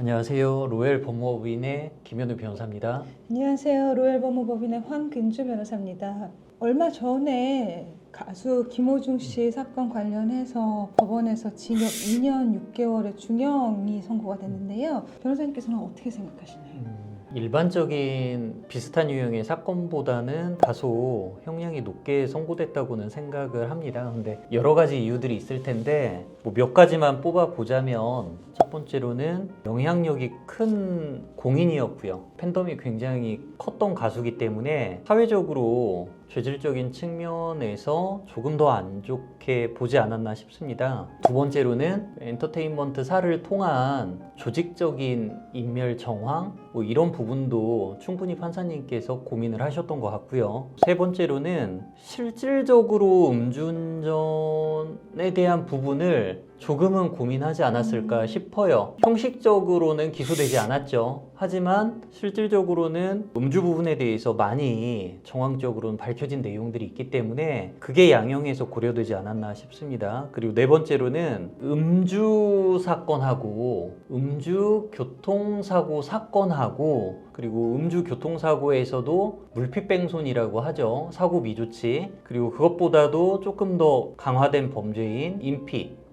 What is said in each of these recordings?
안녕하세요. 로열 법무법인의 김현우 변호사입니다. 안녕하세요. 로열법무법인의 황근주 변호사입니다. 얼마 전에 가수 김호중 씨 사건 관련해서 법원에서 징역 2년 6개월의 중형이 선고가 됐는데요. 변호사님께서는 어떻게 생각하시나요? 일반적인 비슷한 유형의 사건보다는 다소 형량이 높게 선고됐다고는 생각을 합니다. 근데 여러 가지 이유들이 있을 텐데 몇 가지만 뽑아 보자면 첫 번째로는 영향력이 큰 공인이었고요. 팬덤이 굉장히 컸던 가수이기 때문에 사회적으로 죄질적인 측면에서 조금 더 안 좋게 보지 않았나 싶습니다. 두 번째로는 엔터테인먼트사를 통한 조직적인 인멸 정황 이런 부분도 충분히 판사님께서 고민을 하셨던 것 같고요. 세 번째로는 실질적으로 음주운전에 대한 부분을 조금은 고민하지 않았을까 싶어요. 형식적으로는 기소되지 않았죠. 하지만 실질적으로는 음주 부분에 대해서 많이 정황적으로는 밝혀진 내용들이 있기 때문에 그게 양형에서 고려되지 않았나 싶습니다. 그리고 네 번째로는 음주 사건하고 음주 교통사고 사건하고 그리고 음주 교통사고에서도 물피뺑손이라고 하죠. 사고 미조치. 그리고 그것보다도 조금 더 강화된 범죄인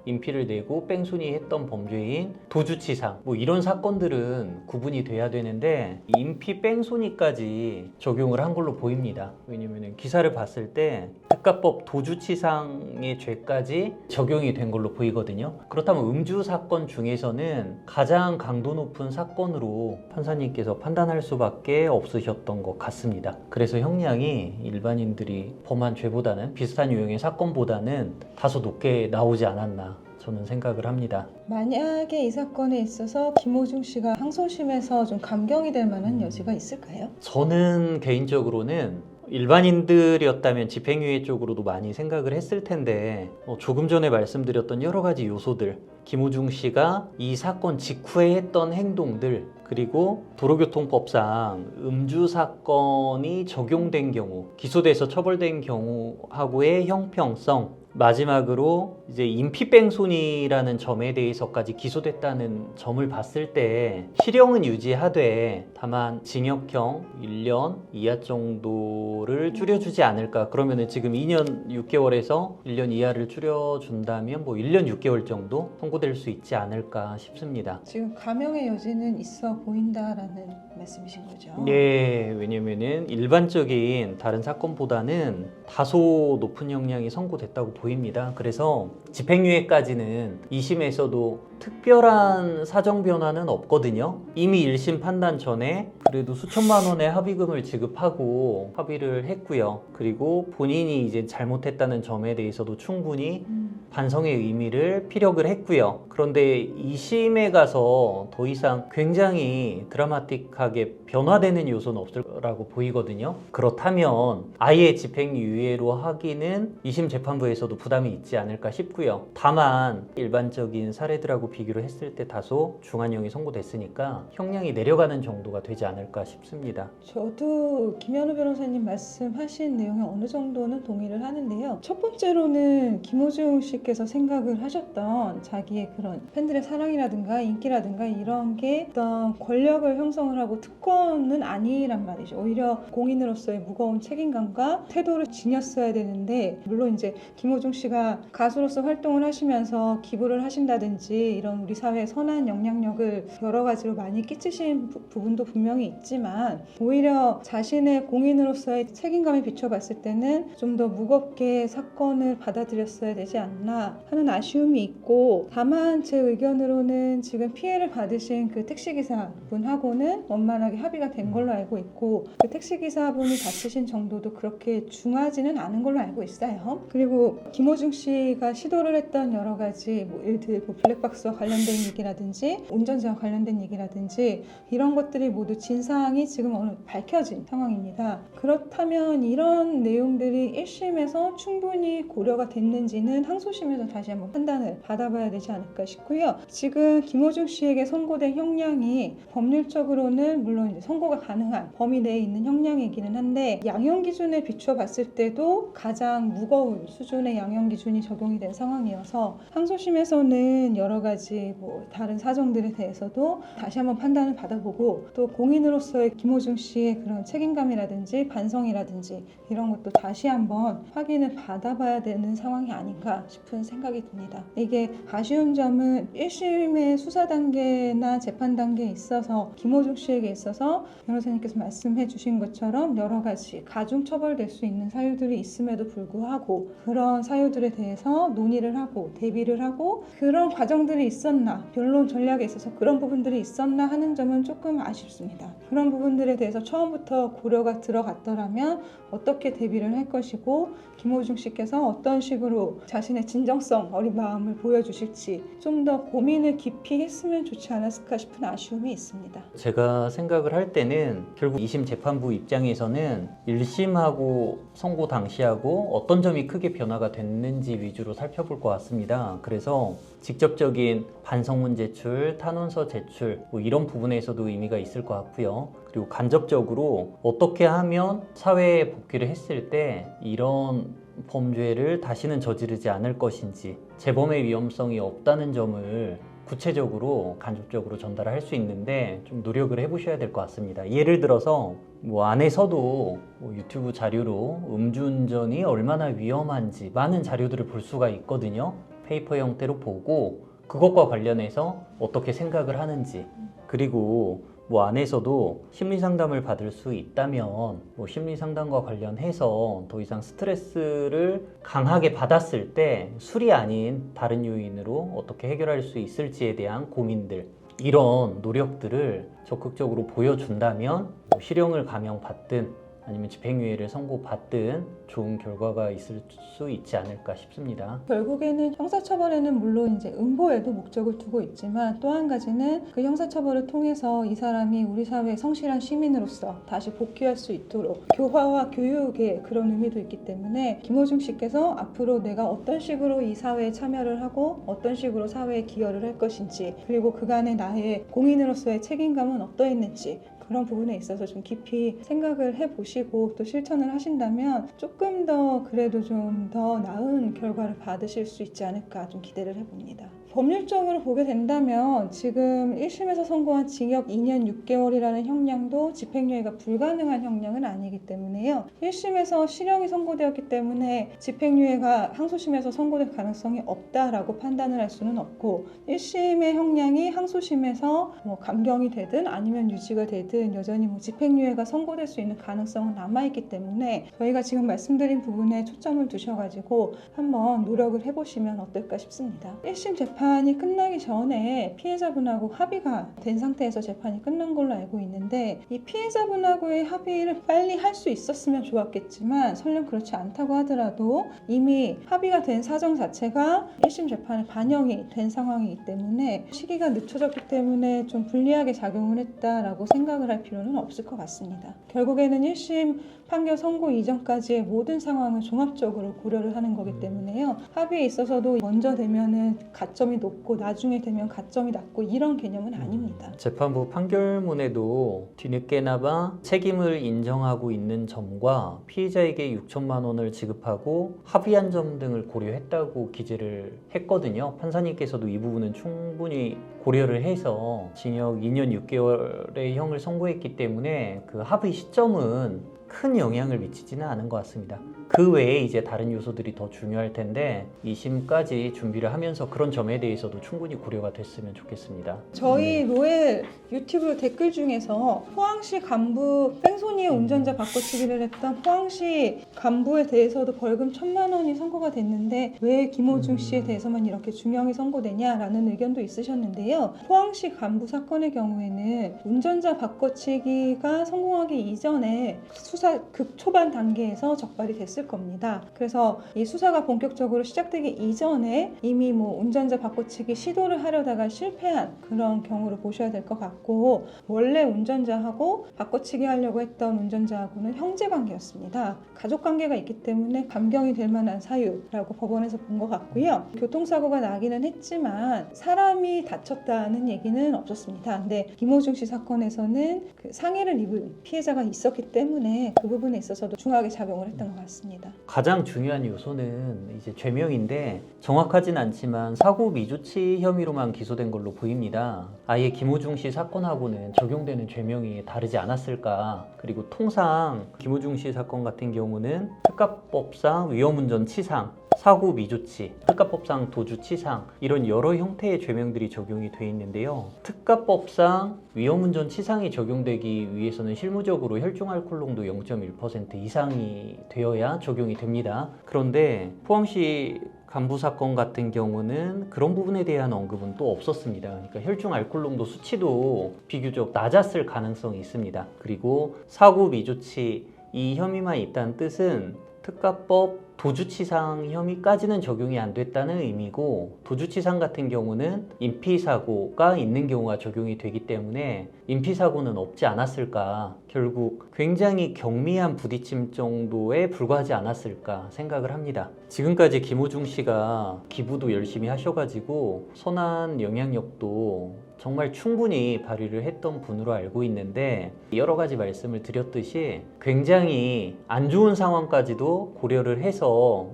인피를 내고 뺑소니 했던 범죄인 도주치상 이런 사건들은 구분이 돼야 되는데 인피 뺑소니까지 적용을 한 걸로 보입니다. 왜냐면 기사를 봤을 때 특가법 도주치상의 죄까지 적용이 된 걸로 보이거든요. 그렇다면 음주 사건 중에서는 가장 강도 높은 사건으로 판사님께서 판단할 수밖에 없으셨던 것 같습니다. 그래서 형량이 일반인들이 범한 죄보다는 비슷한 유형의 사건보다는 다소 높게 나오지 않았나 저는 생각을 합니다. 만약에 이 사건에 있어서 김호중 씨가 항소심에서 좀 감경이 될 만한 여지가 있을까요? 저는 개인적으로는 일반인들이었다면 집행유예 쪽으로도 많이 생각을 했을 텐데 조금 전에 말씀드렸던 여러 가지 요소들 김호중 씨가 이 사건 직후에 했던 행동들 그리고 도로교통법상 음주 사건이 적용된 경우 기소돼서 처벌된 경우하고의 형평성 마지막으로 이제 인피뺑소니라는 점에 대해서까지 기소됐다는 점을 봤을 때 실형은 유지하되 다만 징역형 1년 이하 정도를 줄여주지 않을까. 그러면은 지금 2년 6개월에서 1년 이하를 줄여준다면 1년 6개월 정도 선고될 수 있지 않을까 싶습니다. 지금 감형의 여지는 있어 보인다라는 말씀이신 거죠? 네, 왜냐면은 일반적인 다른 사건보다는 다소 높은 형량이 선고됐다고 보입니다. 그래서 집행유예까지는 2심에서도 특별한 사정 변화는 없거든요. 이미 1심 판단 전에 그래도 수천만 원의 합의금을 지급하고 합의를 했고요. 그리고 본인이 이제 잘못했다는 점에 대해서도 충분히 반성의 의미를 피력을 했고요. 그런데 2심에 가서 더 이상 굉장히 드라마틱하게 변화되는 요소는 없을 거라고 보이거든요. 그렇다면 아예 집행유예로 하기는 2심 재판부에서도 부담이 있지 않을까 싶고요. 다만 일반적인 사례들하고 비교를 했을 때 다소 중한형이 선고됐으니까 형량이 내려가는 정도가 되지 않을까 싶습니다. 저도 김현우 변호사님 말씀하신 내용에 어느 정도는 동의를 하는데요. 첫 번째로는 김호중 씨께서 생각을 하셨던 자기의 그런 팬들의 사랑이라든가 인기라든가 이런 게 어떤 권력을 형성을 하고 특권은 아니란 말이죠. 오히려 공인으로서의 무거운 책임감과 태도를 지녔어야 되는데 물론 이제 김호중 씨가 가수로서 활동을 하시면서 기부를 하신다든지 이런 우리 사회에 선한 영향력을 여러 가지로 많이 끼치신 부분도 분명히 있지만 오히려 자신의 공인으로서의 책임감에 비춰봤을 때는 좀 더 무겁게 사건을 받아들였어야 되지 않나 하는 아쉬움이 있고 다만 제 의견으로는 지금 피해를 받으신 그 택시기사 분하고는 원만하게 합의가 된 걸로 알고 있고 그 택시기사분이 다치신 정도도 그렇게 중하지는 않은 걸로 알고 있어요. 그리고 김호중 씨가 시도를 했던 여러 가지 예를 들어 블랙박스와 관련된 얘기라든지 운전자와 관련된 얘기라든지 이런 것들이 모두 진상이 지금 어느 밝혀진 상황입니다. 그렇다면 이런 내용들이 1심에서 충분히 고려가 됐는지는 항소심에서 다시 한번 판단을 받아봐야 되지 않을까 싶고요. 지금 김호중 씨에게 선고된 형량이 법률적으로는 정도는 물론 이제 선고가 가능한 범위 내에 있는 형량이기는 한데 양형 기준에 비추어 봤을 때도 가장 무거운 수준의 양형 기준이 적용이 된 상황이어서 항소심에서는 여러 가지 뭐 다른 사정들에 대해서도 다시 한번 판단을 받아보고 또 공인으로서의 김호중 씨의 그런 책임감이라든지 반성이라든지 이런 것도 다시 한번 확인을 받아봐야 되는 상황이 아닌가 싶은 생각이 듭니다. 이게 아쉬운 점은 1심의 수사 단계나 재판 단계에 있어서 김호중 씨에게 있어서 변호사님께서 말씀해 주신 것처럼 여러 가지 가중 처벌될 수 있는 사유들이 있음에도 불구하고 그런 사유들에 대해서 논의를 하고 대비를 하고 그런 과정들이 있었나, 변론 전략에 있어서 그런 부분들이 있었나 하는 점은 조금 아쉽습니다. 그런 부분들에 대해서 처음부터 고려가 들어갔더라면 어떻게 대비를 할 것이고 김호중 씨께서 어떤 식으로 자신의 진정성, 어린 마음을 보여주실지 좀 더 고민을 깊이 했으면 좋지 않았을까 싶은 아쉬움이 있습니다. 제가 생각을 할 때는 결국 2심 재판부 입장에서는 1심하고 선고 당시하고 어떤 점이 크게 변화가 됐는지 위주로 살펴볼 것 같습니다. 그래서 직접적인 반성문 제출, 탄원서 제출 뭐 이런 부분에서도 의미가 있을 것 같고요. 그리고 간접적으로 어떻게 하면 사회에 복귀를 했을 때 이런 범죄를 다시는 저지르지 않을 것인지 재범의 위험성이 없다는 점을 구체적으로 간접적으로 전달할 수 있는데 좀 노력을 해보셔야 될 것 같습니다. 예를 들어서 뭐 안에서도 뭐 유튜브 자료로 음주운전이 얼마나 위험한지 많은 자료들을 볼 수가 있거든요. 페이퍼 형태로 보고 그것과 관련해서 어떻게 생각을 하는지 그리고 뭐 안에서도 심리상담을 받을 수 있다면 뭐 심리상담과 관련해서 더 이상 스트레스를 강하게 받았을 때 술이 아닌 다른 요인으로 어떻게 해결할 수 있을지에 대한 고민들 이런 노력들을 적극적으로 보여준다면 뭐 실형을 감형받든 아니면 집행유예를 선고받든 좋은 결과가 있을 수 있지 않을까 싶습니다. 결국에는 형사처벌에는 물론 이제 음보에도 목적을 두고 있지만 또 한 가지는 그 형사처벌을 통해서 이 사람이 우리 사회의 성실한 시민으로서 다시 복귀할 수 있도록 교화와 교육의 그런 의미도 있기 때문에 김호중 씨께서 앞으로 내가 어떤 식으로 이 사회에 참여를 하고 어떤 식으로 사회에 기여를 할 것인지 그리고 그간의 나의 공인으로서의 책임감은 어떠했는지 그런 부분에 있어서 좀 깊이 생각을 해보시고 또 실천을 하신다면 조금 더 그래도 좀 더 나은 결과를 받으실 수 있지 않을까 좀 기대를 해봅니다. 법률적으로 보게 된다면 지금 1심에서 선고한 징역 2년 6개월이라는 형량도 집행유예가 불가능한 형량은 아니기 때문에요. 1심에서 실형이 선고되었기 때문에 집행유예가 항소심에서 선고될 가능성이 없다라고 판단을 할 수는 없고 1심의 형량이 항소심에서 뭐 감경이 되든 아니면 유지가 되든 여전히 뭐 집행유예가 선고될 수 있는 가능성은 남아있기 때문에 저희가 지금 말씀드린 부분에 초점을 두셔가지고 한번 노력을 해보시면 어떨까 싶습니다. 1심 재판이 끝나기 전에 피해자분하고 합의가 된 상태에서 재판이 끝난 걸로 알고 있는데 이 피해자분하고의 합의를 빨리 할 수 있었으면 좋았겠지만 설령 그렇지 않다고 하더라도 이미 합의가 된 사정 자체가 1심 재판에 반영이 된 상황이기 때문에 시기가 늦춰졌기 때문에 좀 불리하게 작용을 했다라고 생각을 할 필요는 없을 것 같습니다. 결국에는 1심 판결 선고 이전까지의 모든 상황을 종합적으로 고려를 하는 거기 때문에요. 합의에 있어서도 먼저 되면은 가점이 높고 나중에 되면 가점이 낮고 이런 개념은 아닙니다. 재판부 판결문에도 뒤늦게나마 책임을 인정하고 있는 점과 피의자에게 6천만 원을 지급하고 합의한 점 등을 고려했다고 기재를 했거든요. 판사님께서도 이 부분은 충분히 고려를 해서 징역 2년 6개월의 형을 선고했기 때문에 그 합의 시점은 큰 영향을 미치지는 않은 것 같습니다. 그 외에 이제 다른 요소들이 더 중요할 텐데 2심까지 준비를 하면서 그런 점에 대해서도 충분히 고려가 됐으면 좋겠습니다. 저희 로엘 유튜브 댓글 중에서 포항시 간부 뺑소니의 운전자 바꿔치기를 했던 포항시 간부에 대해서도 벌금 1,000만 원이 선고가 됐는데 왜 김호중 씨에 대해서만 이렇게 중형이 선고되냐라는 의견도 있으셨는데요. 포항시 간부 사건의 경우에는 운전자 바꿔치기가 성공하기 이전에 수사 극초반 단계에서 적발이 됐을 겁니다. 그래서 이 수사가 본격적으로 시작되기 이전에 이미 뭐 운전자 바꿔치기 시도를 하려다가 실패한 그런 경우를 보셔야 될 것 같고 원래 운전자하고 바꿔치기 하려고 했던 운전자하고는 형제 관계였습니다. 가족 관계가 있기 때문에 감경이 될 만한 사유라고 법원에서 본 것 같고요. 교통사고가 나기는 했지만 사람이 다쳤다는 얘기는 없었습니다. 근데 김호중 씨 사건에서는 그 상해를 입은 피해자가 있었기 때문에 그 부분에 있어서도 중하게 작용을 했던 것 같습니다. 가장 중요한 요소는 이제 죄명인데 정확하진 않지만 사고 미조치 혐의로만 기소된 걸로 보입니다. 아예 김호중 씨 사건하고는 적용되는 죄명이 다르지 않았을까. 그리고 통상 김호중 씨 사건 같은 경우는 특가법상 위험운전 치상, 사고 미조치, 특가법상 도주치상 이런 여러 형태의 죄명들이 적용이 돼 있는데요. 특가법상 위험운전 치상이 적용되기 위해서는 실무적으로 혈중 알코올 농도 0.1% 이상이 되어야 적용이 됩니다. 그런데 포항시 간부 사건 같은 경우는 그런 부분에 대한 언급은 또 없었습니다. 그러니까 혈중 알코올 농도 수치도 비교적 낮았을 가능성이 있습니다. 그리고 사고 미조치 이 혐의만 있다는 뜻은 특가법 도주치상 혐의까지는 적용이 안 됐다는 의미고, 도주치상 같은 경우는 인피사고가 있는 경우가 적용이 되기 때문에 인피사고는 없지 않았을까, 결국 굉장히 경미한 부딪힘 정도에 불과하지 않았을까 생각을 합니다. 지금까지 김호중 씨가 기부도 열심히 하셔가지고 선한 영향력도 정말 충분히 발휘를 했던 분으로 알고 있는데, 여러 가지 말씀을 드렸듯이 굉장히 안 좋은 상황까지도 고려를 해서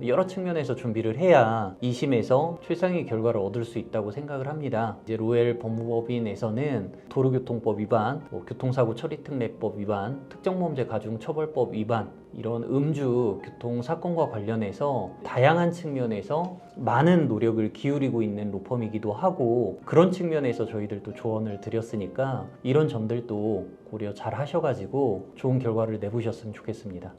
여러 측면에서 준비를 해야 2심에서 최상의 결과를 얻을 수 있다고 생각을 합니다. 이제 로엘 법무법인에서는 도로교통법 위반, 교통사고 처리특례법 위반, 특정범죄 가중처벌법 위반, 이런 음주 교통사건과 관련해서 다양한 측면에서 많은 노력을 기울이고 있는 로펌이기도 하고, 그런 측면에서 저희들도 조언을 드렸으니까 이런 점들도 고려 잘 하셔가지고 좋은 결과를 내보셨으면 좋겠습니다.